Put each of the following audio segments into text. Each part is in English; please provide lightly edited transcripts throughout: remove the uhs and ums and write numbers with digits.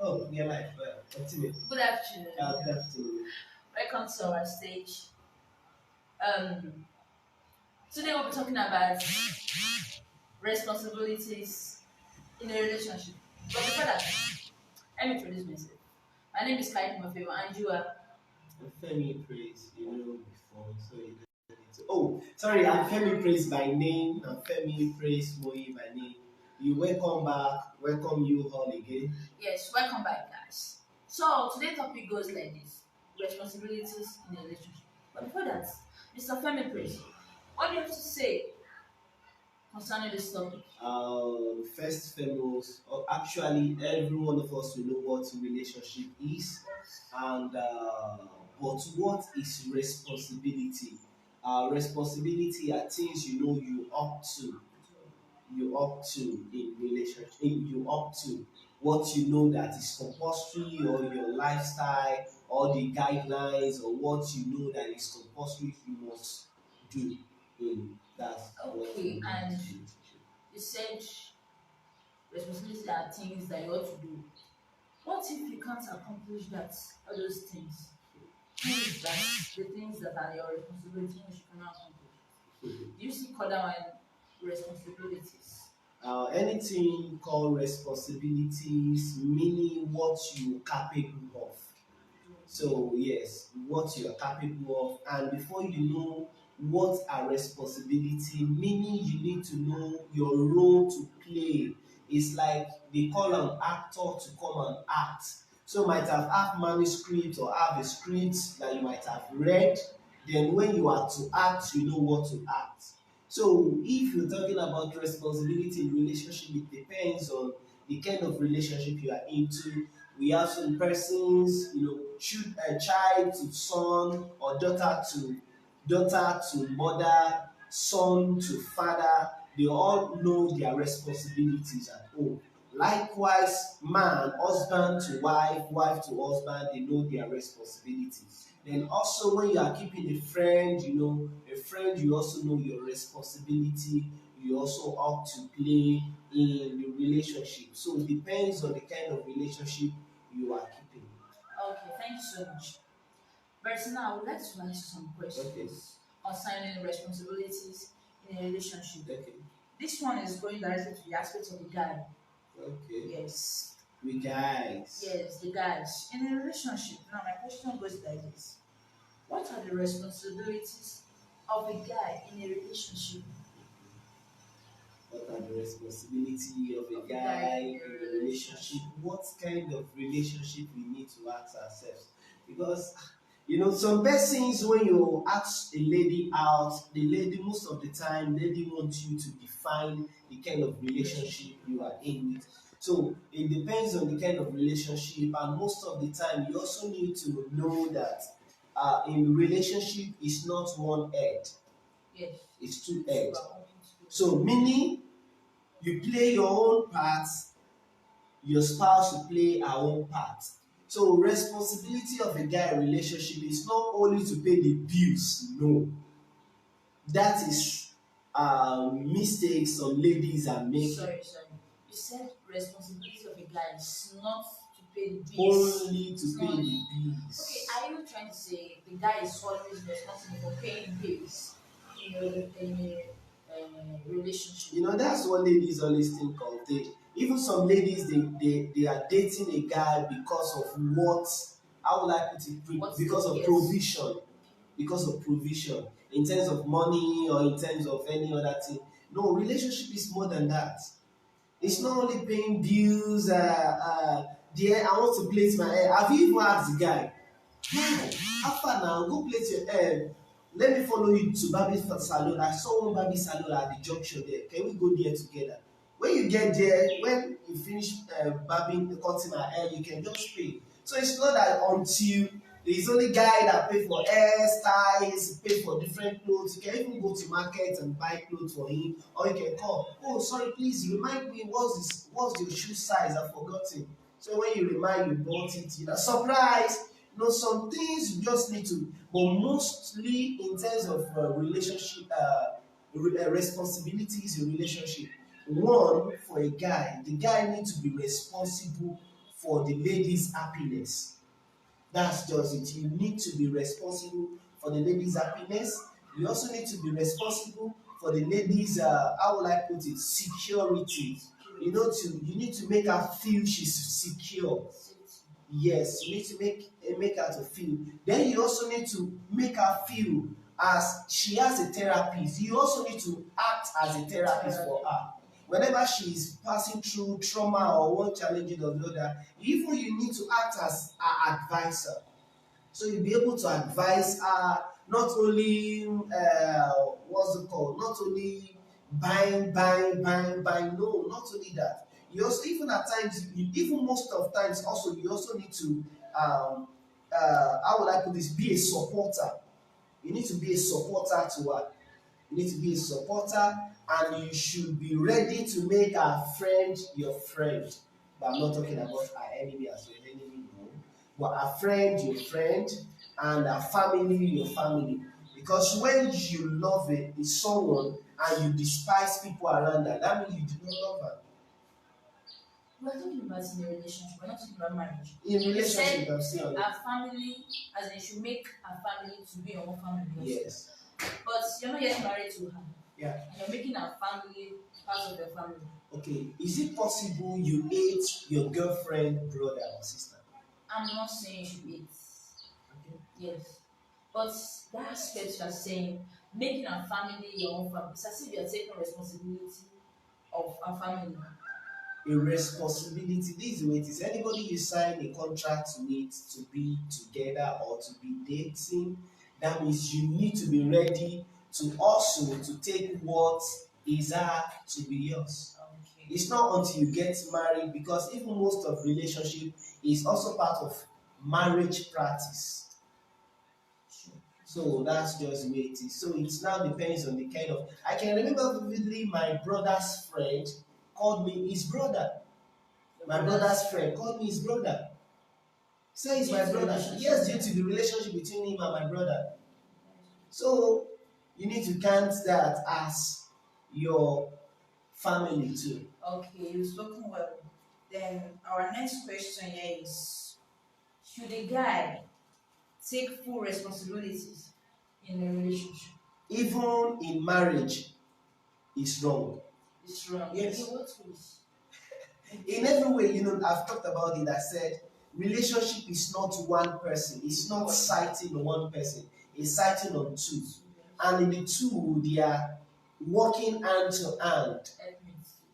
Oh, yeah, life. Continue. Good afternoon. Good afternoon. Welcome to our stage. Um, Today we'll be talking about responsibilities in a relationship. But before that, let me introduce myself. My name is Kaid Mafewa, and you are. I'm Femi Praise, before, so you don't need to. Oh, sorry, I'm Femi Praise by name. I'm Femi Praise Moyi by name. You welcome back. Welcome you all again. Yes, welcome back, guys. So today's topic goes like this: responsibilities in a relationship. But before that, Mr. Femi Praise, what do you have to say concerning this topic? First, foremost, actually, every one of us will know what relationship is, and but what is responsibility? Responsibility are things you know you up to in relationship, you up to what you know that is compulsory or your lifestyle or the guidelines or what you know that is compulsory you must do in that what you Okay, know and is relationship. you said responsibilities are things that you ought to do. What if you can't accomplish that, all those things? Things that the things that are your responsibility which you cannot accomplish. Do you see other one responsibilities? Anything called responsibilities, meaning what you're capable of. So yes, what you are capable of, and before you know what a responsibility, meaning you need to know your role to play. It's like they call an actor to come and act. So you might have manuscript or have a script that you might have read. Then when you are to act, you know what to act. So if you're talking about responsibility in relationship, it depends on the kind of relationship you are into. We have some persons, a child to son or daughter to mother, son to father. They all know their responsibilities at home. Likewise, man, husband to wife, wife to husband, they know their responsibilities. Then also when you are keeping a friend, a friend, you also know your responsibility. You also ought to play in the relationship. So it depends on the kind of relationship you are keeping. Okay, thank you so much. But now I would like to ask you some Okay. questions concerning responsibilities in a relationship. Okay. This one is going directly to the aspect of the guy. Okay. Yes. We guys. Yes, the guys. In a relationship, now my question goes like this. What are the responsibilities of a guy in a relationship? What are the responsibility of a guy in a relationship? What kind of relationship we need to ask ourselves? Because some persons when you ask a lady out, the lady most of the time, lady wants you to define the kind of relationship you are in with. So it depends on the kind of relationship, and most of the time you also need to know that in relationship is not one head, Yes. it's two heads. So meaning you play your own part, your spouse will play her own part. So responsibility of a guy relationship is not only to pay the bills, no. That is mistakes some ladies are making. Sorry. You said responsibility of a guy is not to pay the bills. Only to pay the bills. Okay, are you trying to say the guy is always responsible for paying bills in a relationship? That's what ladies always think of. Even some ladies, they are dating a guy because of what, how would I put it, because of provision. Because of provision in terms of money or in terms of any other thing. No, relationship is more than that. It's not only paying bills. Dear, I want to plait my hair. Have you even asked the guy? Guy, how far now? Go plait your hair. Let me follow you to Barbie salon. I saw one Barbie salon at the junction there. Can we go there together? When you get there, when you finish barbing, cutting my hair, you can just pay. So it's not that until there is only guy that pay for hairstyles, pay for different clothes. You can even go to market and buy clothes for him, or you can call. Oh, sorry, please remind me what's your shoe size? I've forgotten. So when you remind, you bought it. Surprise. Some things you just need to, but mostly in terms of relationship, responsibilities in relationship. One, for a guy, the guy needs to be responsible for the lady's happiness. That's just it. You need to be responsible for the lady's happiness. You also need to be responsible for the lady's, how will I put it, security. You need to make her feel she's secure. Yes, you need to make her to feel. Then you also need to make her feel as she has a therapist. You also need to act as a therapist for her. Whenever she is passing through trauma or one challenge or the other, even you need to act as her advisor. So you'll be able to advise her, not only what's it called, not only buying, no, not only that. You also, even at times, even most of times also, you also need to how would I put this, be a supporter. You need to be a supporter to her. You need to be a supporter, and you should be ready to make her friend your friend. But I'm not talking about her enemy as your enemy, no. But her friend your friend, and her family your family. Because when you love someone and you despise people around her, that means you do not love her. We're talking about in a relationship, we're not talking about marriage. In relationship, I'm saying. Our family, as in, should make our family to be your own family. Yes. But you're not yet married to her. Yeah. And you're making our family part of your family. Okay. Is it possible you hate your girlfriend, brother, or sister? I'm not saying you should hate. Okay. Yes. But that aspect you're saying, making our family your own family, it's as if you're taking responsibility of our family. A responsibility. This is the way it is. Anybody you sign a contract with to be together or to be dating, that means you need to be ready to also to take what is her to be yours. Okay. It's not until you get married, because even most of relationship is also part of marriage practice. So that's just the way it is. So it now depends on the kind of. I can remember vividly my brother's friend called me his brother. My brother's friend called me his brother. Say he's my brother. Yes, due to the relationship between him and my brother. So you need to count that as your family too. Okay, you've spoken well. Then our next question here is: should a guy take full responsibilities in a relationship? Even in marriage, it's wrong. It's wrong. Yes. In what ways? In every way, I've talked about it. I said relationship is not one person. It's not sighting on one person. It's sighting on two. And in the two, they are working hand to hand.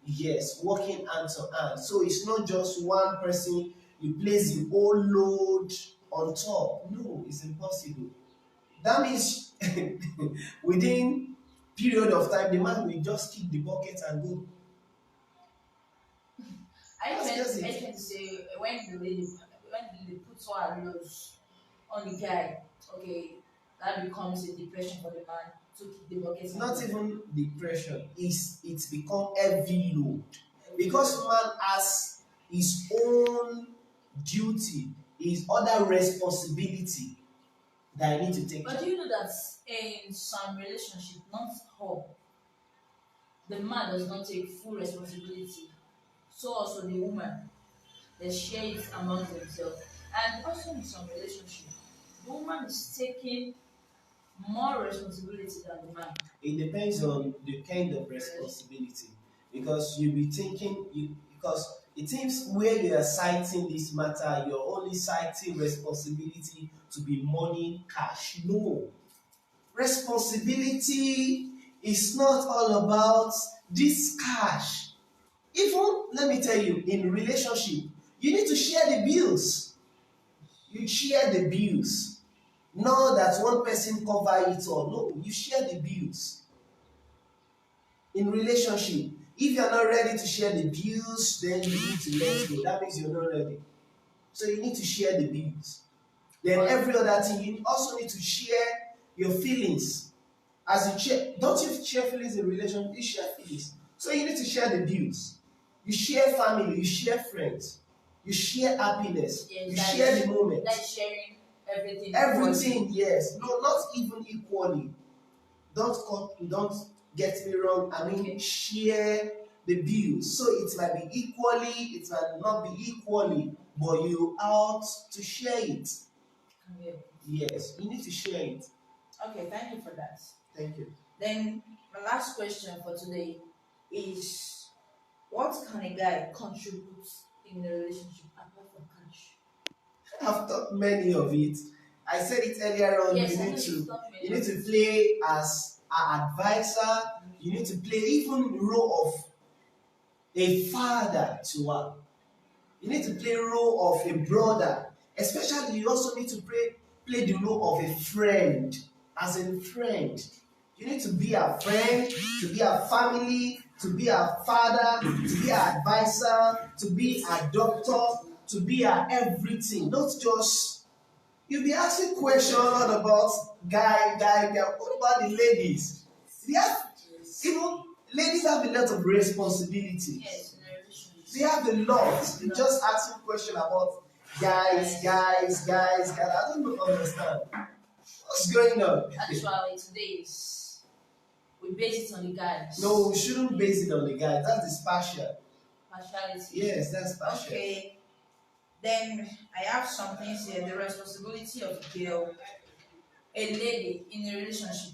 Yes, working hand to hand. So it's not just one person, you place the whole load on top. No, it's impossible. That means within period of time, the man will just kick the bucket and go. I tend to say when the lady puts all her loads on the guy, okay, that becomes a depression for the man to kick the bucket. It's not even depression, it's become heavy load. Because man has his own duty, his other responsibility that I need to take. But do you know that in some relationship, not all, the man does not take full responsibility. So also the woman, they share it among themselves. And also in some relationship, the woman is taking more responsibility than the man. It depends on the kind of responsibility, because you'll be thinking because it seems where you are citing this matter, you're only citing responsibility to be money, cash. No, responsibility is not all about this cash. Even, let me tell you, in relationship, you need to share the bills. You share the bills. Not that one person cover it all. No, you share the bills. In relationship, if you're not ready to share the bills, then you need to let go. That means you're not ready. So you need to share the bills. Then every other thing, you also need to share your feelings. As you share, don't you share feelings in relationship? You share feelings. So you need to share the bills. You share family, you share friends, you share happiness, you share the moment. Like sharing everything. Everything, yes. No, not even equally. Don't get me wrong. I mean, share the bills. So it might be equally, it might not be equally, but you out to share it. Yeah. Yes, you need to share it. Okay, thank you for that. Thank you. Then my last question for today is, what can a guy contribute in a relationship apart from cash? I've taught many of it. I said it earlier on. Yes, you I need know to you've taught me you a need lot. to play as an advisor. You need to play even the role of a father to her. You need to play role of a brother. Especially, you also need to play the role of a friend. As a friend, you need to be a friend, to be a family, to be a father, to be an advisor, to be a doctor, to be a everything. Not just you'll be asking questions all about guy. What about the ladies? They have, even ladies have a lot of responsibilities. Yes, in a relationship. They have a lot. They just asking question about guys. I don't understand. What's going on? Actually, today is we base it on the guys. No, we shouldn't base it on the guy. That's the spatial. Partiality. Yes, that's spatial. Okay. Then I have some things here. The responsibility of a girl, a lady in a relationship.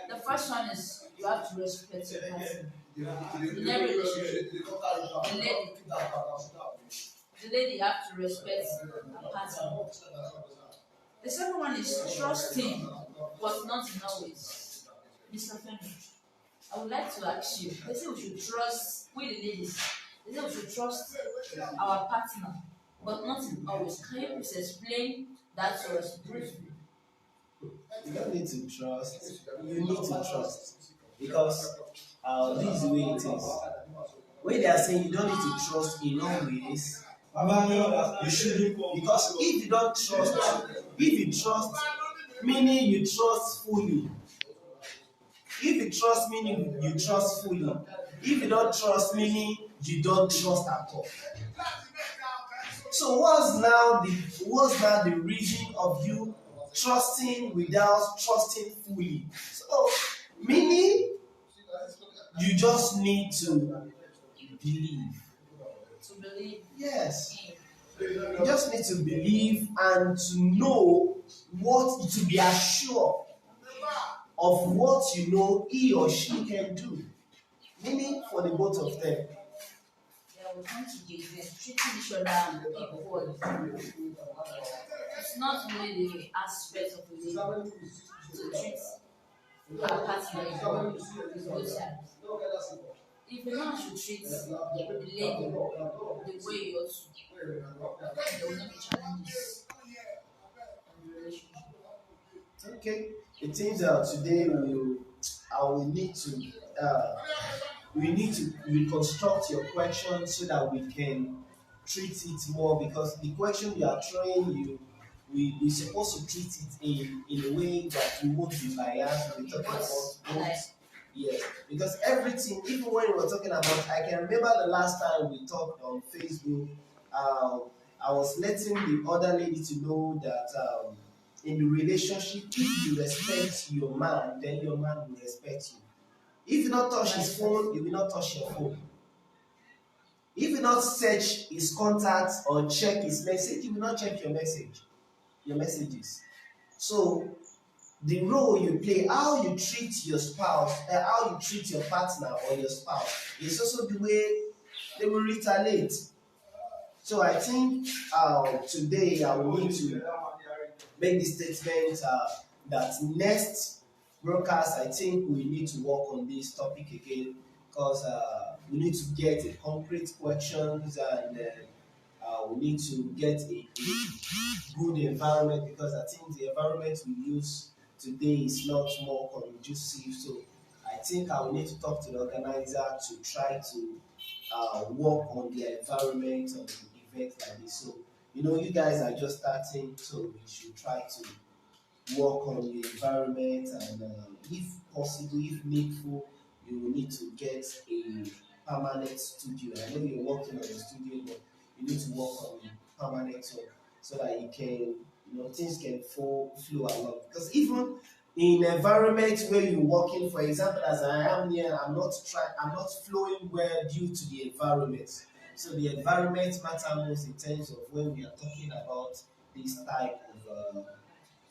The first one is you have to respect your partner. In every relationship, the lady have to respect her partner. The second one is trust him, but not in all ways. Mr. Femi, I would like to ask you. They say we should trust, we the ladies. They say we should trust our partner, but not in always. Can you please explain that to us briefly? You don't need to trust. You need to trust because this is the way it is. When they are saying you don't need to trust in all ways, meaning you shouldn't, because if you don't trust, if you trust, meaning you trust fully. If you trust, meaning you trust fully. If you don't trust, meaning you don't trust at all. So what's now the reason of you trusting without trusting fully? So meaning you just need to believe. To believe Yes. in. You just need to believe and to know what to be assured of what you know he or she can do. Meaning for the both of them. Yeah, we come to give them treating each other equally. It's not really the aspect of the lady to treat her partner equally. It's both sides. If a man should treat the lady the way you ought to, there will not be challenges in the relationship. Okay. It seems that today I will need to uh, we need to reconstruct your question so that we can treat it more because the question you are throwing we supposed to treat it in a way that we won't be biased. We talk about both. Yes, because everything, even when we were talking about, I can remember the last time we talked on Facebook. I was letting the other lady to know that in the relationship, if you respect your man, then your man will respect you. If you not touch his phone, he will not touch your phone. If you not search his contacts or check his message, he will not check your messages. So the role you play, how you treat your spouse, how you treat your partner or your spouse, is also the way they will retaliate. So I think today I will need to make the statement that next broadcast, I think we need to work on this topic again because we need to get a concrete questions and we need to get a good environment because I think the environment we use today is not more conducive. So I think I will need to talk to the organizer to try to work on the environment of the event like this. So you guys are just starting, so we should try to work on the environment and if possible, if needful, you will need to get a permanent studio. I know you're working on the studio, but you need to work on the permanent one so that you can, things can flow along. Because even in environment where you're working, for example, as I am here, I'm not flowing well due to the environment. So the environment matter most in terms of when we are talking about this type of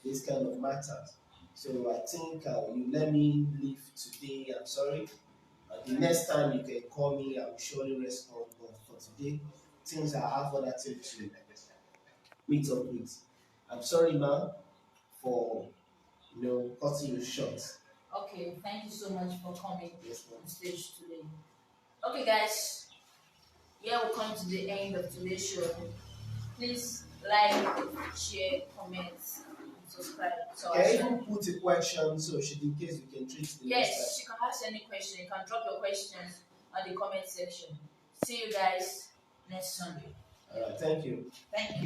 this kind of matters. So I think you let me leave today. I'm sorry. The next time you can call me, I will surely respond. But for today, things I have other things to meet up with. I'm sorry, ma'am, for cutting you short. Okay, thank you so much for coming Yes, ma'am. on stage today. Okay, guys, here we come to the end of today's show. Please like, share, comment, and subscribe to our Can I channel. even put a question so should in case we can treat the next Yes, you can ask any question. You can drop your questions on the comment section. See you guys next Sunday. time. All right, thank you. Thank you.